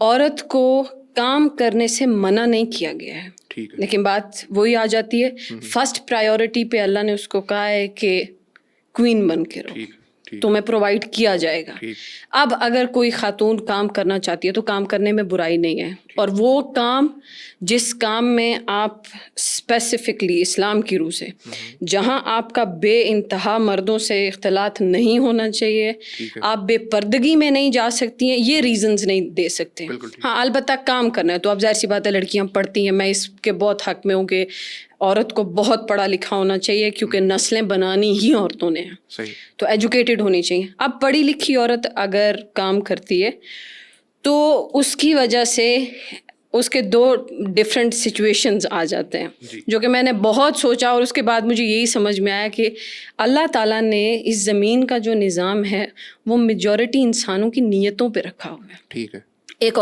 عورت کو کام کرنے سے منع نہیں کیا گیا ہے, لیکن بات وہی آ جاتی ہے, فرسٹ پرائیورٹی پہ اللہ نے اس کو کہا ہے کہ کوئین بن کے رہو, تمہیں پرووائڈ کیا جائے گا. اب اگر کوئی خاتون کام کرنا چاہتی ہے تو کام کرنے میں برائی نہیں ہے, اور وہ کام جس کام میں آپ اسپیسیفکلی اسلام کی روح سے, جہاں آپ کا بے انتہا مردوں سے اختلاط نہیں ہونا چاہیے, آپ بے پردگی میں نہیں جا سکتی ہیں, یہ ریزنز نہیں دے سکتے. ہاں البتہ کام کرنا ہے تو اب ظاہر سی بات ہے لڑکیاں پڑھتی ہیں, میں اس کے بہت حق میں ہوں کہ عورت کو بہت پڑھا لکھا ہونا چاہیے, کیونکہ نسلیں بنانی ہی عورتوں نے ہیں, تو ایجوکیٹڈ ہونی چاہیے. اب پڑھی لکھی عورت اگر کام کرتی ہے تو اس کی وجہ سے اس کے دو ڈفرینٹ سچویشنز آ جاتے ہیں, جو کہ میں نے بہت سوچا, اور اس کے بعد مجھے یہی سمجھ میں آیا کہ اللہ تعالیٰ نے اس زمین کا جو نظام ہے وہ میجورٹی انسانوں کی نیتوں پہ رکھا ہوا ہے. ٹھیک ہے.